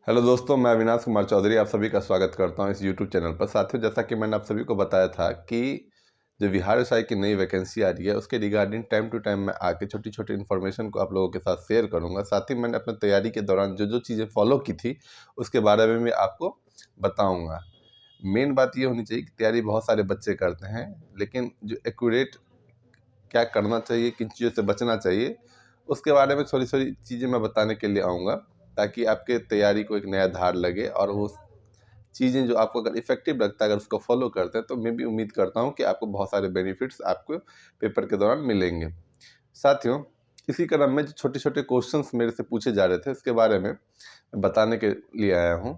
Hello दोस्तों, मैं अविनाश कुमार चौधरी आप सभी का स्वागत करता हूं इस यूट्यूब चैनल पर। साथियों, जैसा कि मैंने आप सभी को बताया था कि जो बिहार व्यवसाय की नई वैकेंसी आ रही है उसके रिगार्डिंग टाइम टू टाइम मैं आके छोटी छोटी इन्फॉर्मेशन को आप लोगों के साथ शेयर करूंगा। साथ ही मैंने अपने तैयारी के दौरान जो जो चीज़ें फॉलो की थी उसके बारे में भी आपको बताऊँगा। मेन बात ये होनी चाहिए कि तैयारी बहुत सारे बच्चे करते हैं, लेकिन जो एक्यूरेट क्या करना चाहिए, किन चीज़ों से बचना चाहिए, उसके बारे में थोड़ी-थोड़ी चीज़ें मैं बताने के लिए आऊँगा, ताकि आपके तैयारी को एक नया धार लगे और वो चीज़ें जो आपको अगर इफ़ेक्टिव लगता है, अगर उसको फ़ॉलो करते हैं, तो मैं भी उम्मीद करता हूँ कि आपको बहुत सारे बेनिफिट्स आपको पेपर के दौरान मिलेंगे। साथियों, इसी क्रम में जो छोटे-छोटे क्वेश्चंस मेरे से पूछे जा रहे थे, उसके बारे में बताने के लिए आया हूँ।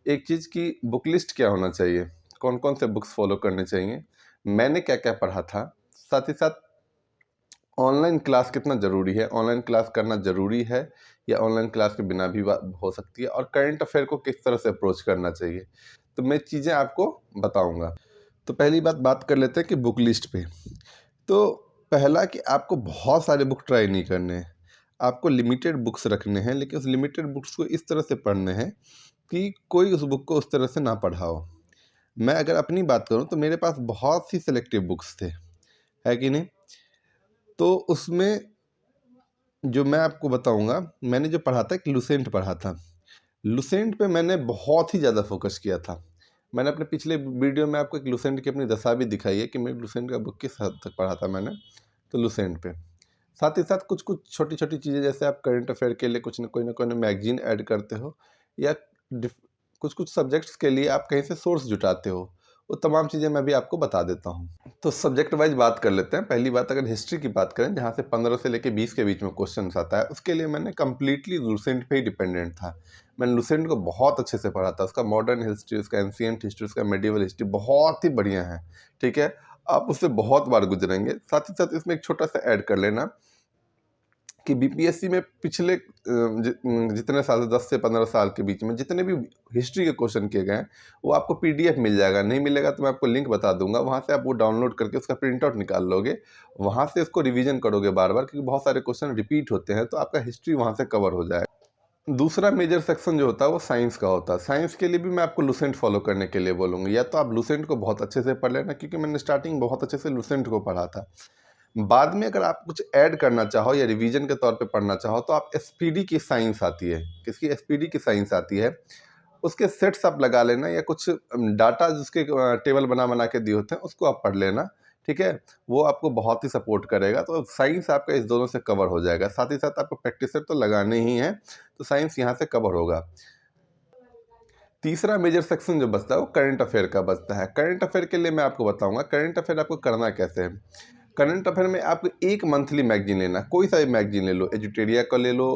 एक चीज़ की बुक लिस्ट क्या होना चाहिए, कौन-कौन से बुक्स फ़ॉलो करने चाहिए, मैंने क्या-क्या पढ़ा था, साथ ही साथ ऑनलाइन क्लास कितना ज़रूरी है, ऑनलाइन क्लास करना ज़रूरी है या ऑनलाइन क्लास के बिना भी हो सकती है, और करंट अफेयर को किस तरह से अप्रोच करना चाहिए, तो मैं चीज़ें आपको बताऊंगा। तो पहली बात कर लेते हैं कि बुक लिस्ट पे। तो पहला कि आपको बहुत सारे बुक ट्राई नहीं करने हैं, आपको लिमिटेड बुक्स रखने हैं, लेकिन उस लिमिटेड बुक्स को इस तरह से पढ़ने हैं कि कोई उस बुक को उस तरह से ना पढ़ाओ। मैं अगर अपनी बात करूँ तो मेरे पास बहुत सी सेलेक्टिव बुक्स थे, है कि नहीं? तो उसमें जो मैं आपको बताऊंगा, मैंने जो पढ़ा था, एक लुसेंट पढ़ा था। लुसेंट पे मैंने बहुत ही ज़्यादा फोकस किया था। मैंने अपने पिछले वीडियो में आपको एक लुसेंट की अपनी दशा भी दिखाई है कि मैं लुसेंट का बुक किस हद तक पढ़ा था मैंने, तो लुसेंट पे। साथ ही साथ कुछ कुछ छोटी छोटी चीज़ें, जैसे आप करंट अफेयर के लिए कुछ न कोई मैगजीन ऐड करते हो, या कुछ कुछ सब्जेक्ट्स के लिए आप कहीं से सोर्स जुटाते हो, वो तमाम चीज़ें मैं भी आपको बता देता हूँ। तो सब्जेक्ट वाइज बात कर लेते हैं। पहली बात, अगर हिस्ट्री की बात करें, जहाँ से 15 से लेकर 20 के बीच में क्वेश्चन आता है, उसके लिए मैंने कम्प्लीटली लुसेंट पे ही डिपेंडेंट था। मैंने लुसेंट को बहुत अच्छे से पढ़ा था। उसका मॉडर्न हिस्ट्री, उसका एंशिएंट हिस्ट्री, उसका मेडिवल हिस्ट्री बहुत ही बढ़िया है। ठीक है, आप उससे बहुत बार गुजरेंगे। साथ ही साथ इसमें एक छोटा सा ऐड कर लेना कि बीपीएससी में पिछले जितने साल, 10 से 15 साल के बीच में जितने भी हिस्ट्री के क्वेश्चन किए गए हैं, वो आपको पीडीएफ मिल जाएगा। नहीं मिलेगा तो मैं आपको लिंक बता दूंगा, वहाँ से आप वो डाउनलोड करके उसका प्रिंट आउट निकाल लोगे, वहाँ से इसको रिवीजन करोगे बार बार, क्योंकि बहुत सारे क्वेश्चन रिपीट होते हैं, तो आपका हिस्ट्री वहाँ से कवर हो जाएगा। दूसरा मेजर सेक्शन जो होता है वो साइंस का होता है। साइंस के लिए भी मैं आपको लुसेंट फॉलो करने के लिए बोलूँगा। या तो आप लुसेंट को बहुत अच्छे से पढ़ लेना, क्योंकि मैंने स्टार्टिंग बहुत अच्छे से लुसेंट को पढ़ा था। बाद में अगर आप कुछ ऐड करना चाहो या रिवीजन के तौर पे पढ़ना चाहो, तो आप एसपीडी की साइंस आती है, किसकी? एसपीडी की साइंस आती है, उसके सेट्स आप लगा लेना, या कुछ डाटा जिसके टेबल बना बना के दिए होते हैं, उसको आप पढ़ लेना। ठीक है, वो आपको बहुत ही सपोर्ट करेगा। तो साइंस आपका इस दोनों से कवर हो जाएगा। साथ ही साथ आपको प्रैक्टिस सेट तो लगाने ही है, तो साइंस यहाँ से कवर होगा। तीसरा मेजर सेक्शन जो बचता है वो करंट अफेयर का बचता है। करंट अफेयर के लिए मैं आपको बताऊंगा करंट अफेयर आपको करना कैसे है। करंट अफेयर में आपको एक मंथली मैगजीन लेना, कोई सा भी मैगजीन ले लो, एजुटेरिया का ले लो,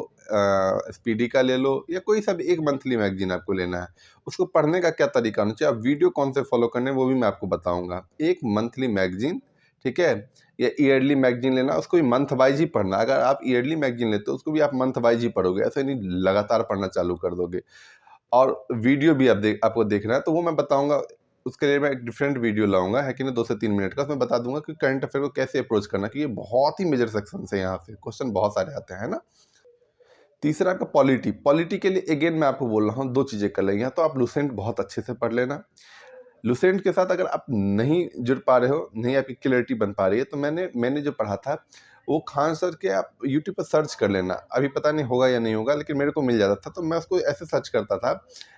स्पीडी का ले लो, या कोई सा भी एक मंथली मैगजीन आपको लेना है। उसको पढ़ने का क्या तरीका होना चाहिए, आप वीडियो कौन से फॉलो करने हैं वो भी मैं आपको बताऊंगा। एक मंथली मैगजीन, ठीक है, या ईयरली मैगजीन लेना, उसको भी मंथ वाइज ही पढ़ना। अगर आप ईयरली मैगजीन लेते हो उसको भी आप मंथ वाइज ही पढ़ोगे, ऐसे नहीं लगातार पढ़ना चालू कर दोगे। और वीडियो भी आपको देखना है, तो वो मैं बताऊंगा। उसके लिए मैं एक डिफरेंट वीडियो लाऊंगा, है कि नहीं, 2 से 3 मिनट का। उसमें बता दूंगा कि करंट अफेयर को कैसे अप्रोच करना, क्योंकि ये बहुत ही मेजर सेक्शन है, यहाँ से क्वेश्चन बहुत सारे आते हैं ना। तीसरा आपका पॉलिटी। पॉलिटी के लिए अगेन मैं आपको बोल रहा हूँ, 2 चीज़ें कर लेंगे। तो आप लुसेंट बहुत अच्छे से पढ़ लेना। लुसेंट के साथ अगर आप नहीं जुड़ पा रहे हो, नहीं आपकी क्लैरिटी बन पा रही है, तो मैंने जो पढ़ा था वो खान सर के आप यूट्यूब पर सर्च कर लेना। अभी पता नहीं होगा या नहीं होगा, लेकिन मेरे को मिल जाता था, तो मैं उसको ऐसे सर्च करता था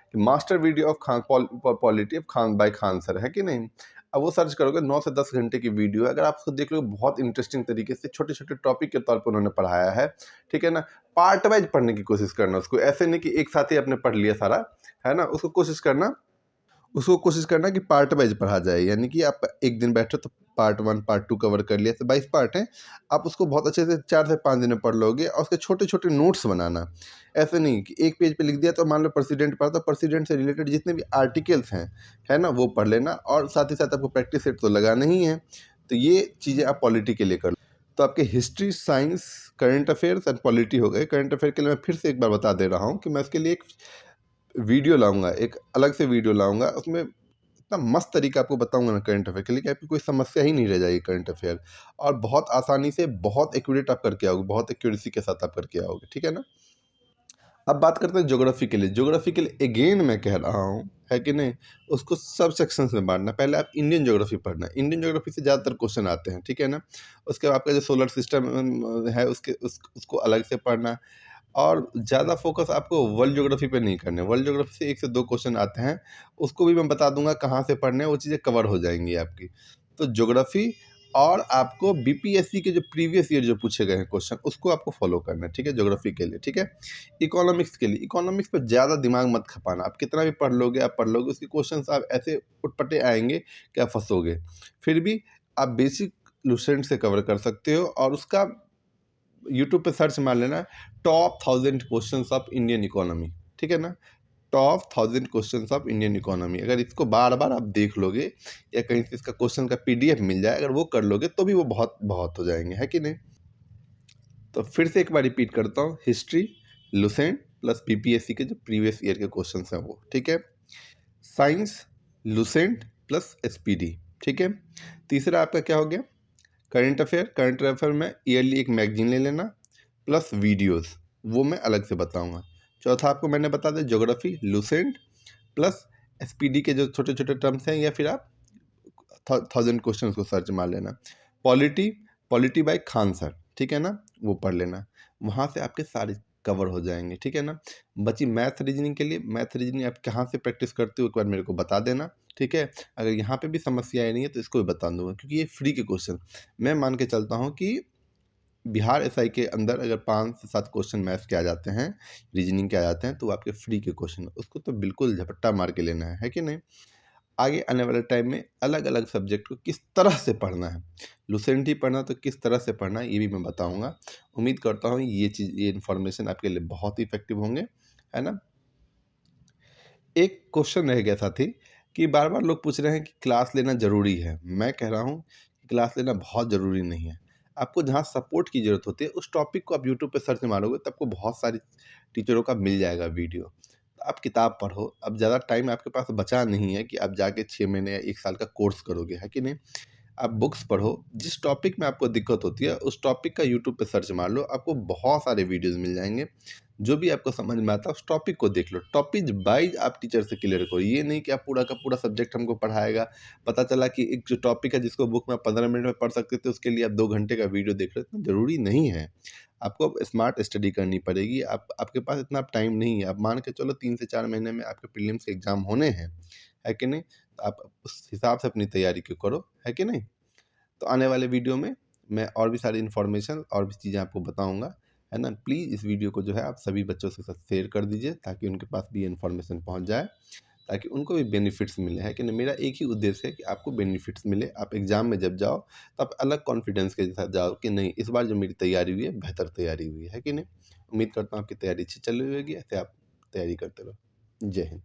कि master video of Khan polity of Khan by Khan sir, है कि नहीं। अब वो सर्च करोगे, 9 से 10 घंटे की वीडियो है। अगर आप उसको देख लो, बहुत इंटरेस्टिंग तरीके से छोटे छोटे टॉपिक के तौर पर उन्होंने पढ़ाया है। ठीक है ना, पार्ट वाइज पढ़ने की कोशिश करना उसको, ऐसे नहीं कि एक साथ ही आपने पढ़ लिया सारा, है ना। उसको कोशिश करना कि पार्ट वाइज पढ़ा जाए, यानी कि आप एक दिन बैठो तो पार्ट 1 पार्ट 2 कवर कर लिया, तो 22 पार्ट हैं। आप उसको बहुत अच्छे से 4 से 5 दिन में पढ़ लोगे, और उसके छोटे छोटे नोट्स बनाना। ऐसे नहीं कि एक पेज पे लिख दिया, तो मान लो प्रेसिडेंट पढ़ा, तो प्रेसिडेंट से रिलेटेड जितने भी आर्टिकल्स हैं, है ना, वो पढ़ लेना। और साथ ही साथ आपको प्रैक्टिस सेट तो लगाना ही है। तो ये चीज़ें आप पॉलिटी के लिए कर लो। तो आपके history, science, current affairs and polity हो गए। करंट अफेयर के लिए मैं फिर से एक बार बता दे रहा हूँ कि मैं इसके लिए एक वीडियो लाऊंगा, एक अलग से वीडियो लाऊंगा। उसमें इतना मस्त तरीका आपको बताऊंगा ना करंट अफेयर के लिए, कि आपकी कोई समस्या ही नहीं रह जाएगी करंट अफेयर। और बहुत आसानी से, बहुत एक्यूरेट आप करके आओगे, बहुत एक्यूरेसी के साथ आप करके आओगे। ठीक है ना। अब बात करते हैं ज्योग्राफी के लिए। ज्योग्राफी के लिए अगेन मैं कह रहा हूँ, है कि नहीं, उसको सब सेक्शंस में बांटना। पहले आप इंडियन ज्योग्राफी पढ़ना, इंडियन ज्योग्राफी से ज़्यादातर क्वेश्चन आते हैं, ठीक है ना। उसके बाद आपका जो सोलर सिस्टम है उसको अलग से पढ़ना, और ज़्यादा फोकस आपको वर्ल्ड ज्योग्राफी पे नहीं करना है। वर्ल्ड ज्योग्राफी से 1 से 2 क्वेश्चन आते हैं, उसको भी मैं बता दूंगा कहाँ से पढ़ने हैं, वो चीज़ें कवर हो जाएंगी आपकी। तो ज्योग्राफी, और आपको बीपीएससी के जो प्रीवियस ईयर जो पूछे गए हैं क्वेश्चन, उसको आपको फॉलो करना है, ठीक है, ज्योग्राफी के लिए, ठीक है। इकोनॉमिक्स के लिए, इकोनॉमिक्स पे ज़्यादा दिमाग मत खपाना, आप कितना भी आप पढ़ लोगे, उसके क्वेश्चन आप ऐसे उटपटे आएंगे कि आप फंसोगे। फिर भी आप बेसिक लुसेंट से कवर कर सकते हो, और उसका यूट्यूब पे सर्च मार लेना top 1000 questions of Indian economy, ठीक है ना। Top 1000 questions of Indian economy, अगर इसको बार बार आप देख लोगे, या कहीं से इसका क्वेश्चन का पीडीएफ मिल जाए, अगर वो कर लोगे तो भी वो बहुत बहुत हो जाएंगे, है कि नहीं। तो फिर से एक बार रिपीट करता हूँ, हिस्ट्री, लुसेंट प्लस बीपीएससी के जो प्रीवियस ईयर के क्वेश्चन हैं वो, ठीक है। साइंस, लुसेंट प्लस एसपीडी, ठीक है। तीसरा आपका क्या हो गया, करंट अफेयर। करंट अफेयर में ईयरली एक मैगजीन ले लेना, प्लस वीडियोस, वो मैं अलग से बताऊंगा। चौथा आपको मैंने बता दिया ज्योग्राफी, लुसेंट प्लस एसपीडी के जो छोटे छोटे टर्म्स हैं, या फिर आप 1000 क्वेश्चन को सर्च मार लेना। Polity, polity bye Khan sir, ठीक है ना, वो पढ़ लेना, वहाँ से आपके सारे कवर हो जाएंगे, ठीक है ना। बची मैथ रीजनिंग के लिए, मैथ रीजनिंग आप कहाँ से प्रैक्टिस करते हो एक बार मेरे को बता देना, ठीक है। अगर यहाँ पे भी समस्या आई नहीं है तो इसको भी बता दूंगा, क्योंकि ये फ्री के क्वेश्चन मैं मान के चलता हूँ कि बिहार एसआई के अंदर अगर 5 से 7 क्वेश्चन मैथ्स के आ जाते हैं, रीजनिंग के आ जाते हैं, तो वो आपके फ्री के क्वेश्चन, उसको तो बिल्कुल झपट्टा मार के लेना है कि नहीं। आगे आने वाले टाइम में अलग अलग सब्जेक्ट को किस तरह से पढ़ना है, लुसेंट ही पढ़ना तो किस तरह से पढ़ना है, ये भी मैं बताऊंगा। उम्मीद करता हूँ ये इन्फॉर्मेशन आपके लिए बहुत ही इफेक्टिव होंगे, है ना। एक क्वेश्चन रह गया साथी, कि बार बार लोग पूछ रहे हैं कि क्लास लेना ज़रूरी है। मैं कह रहा हूँ कि क्लास लेना बहुत ज़रूरी नहीं है। आपको जहाँ सपोर्ट की ज़रूरत होती है, उस टॉपिक को आप यूट्यूब पे सर्च मारोगे तो आपको बहुत सारी टीचरों का मिल जाएगा वीडियो। आप किताब पढ़ो, अब ज़्यादा टाइम आपके पास बचा नहीं है कि आप जाके 6 महीने या 1 साल का कोर्स करोगे, है कि नहीं। आप बुक्स पढ़ो, जिस टॉपिक में आपको दिक्कत होती है उस टॉपिक का यूट्यूब पे सर्च मार लो, आपको बहुत सारे वीडियोस मिल जाएंगे। जो भी आपको समझ में आता है उस टॉपिक को देख लो, टॉपिक वाइज आप टीचर से क्लियर करो। ये नहीं कि आप पूरा का पूरा सब्जेक्ट हमको पढ़ाएगा, पता चला कि एक जो टॉपिक है जिसको बुक में 15 मिनट में पढ़ सकते थे, उसके लिए आप 2 घंटे का वीडियो देख रहे हो, इतना ज़रूरी नहीं है। आपको अब स्मार्ट स्टडी करनी पड़ेगी, आपके पास इतना टाइम नहीं है। आप मान के चलो 3 से 4 महीने में आपके प्रीलिम्स के एग्ज़ाम होने हैं, है कि नहीं। तो आप उस हिसाब से अपनी तैयारी क्यों करो, है कि नहीं। तो आने वाले वीडियो में मैं और भी सारी इन्फॉर्मेशन और भी चीज़ें आपको बताऊंगा, है ना। प्लीज़ इस वीडियो को जो है आप सभी बच्चों के साथ शेयर कर दीजिए, ताकि उनके पास भी ये इन्फॉर्मेशन पहुंच जाए, ताकि उनको भी बेनिफिट्स मिले, है कि नहीं। मेरा एक ही उद्देश्य है कि आपको बेनिफिट्स मिले, आप एग्ज़ाम में जब जाओ तो आप अलग कॉन्फिडेंस के साथ जाओ कि नहीं, इस बार जो मेरी तैयारी हुई है बेहतर तैयारी हुई है कि नहीं। उम्मीद करता हूँ आपकी तैयारी अच्छी चल रही होगी, ऐसे आप तैयारी करते रहो। जय हिंद।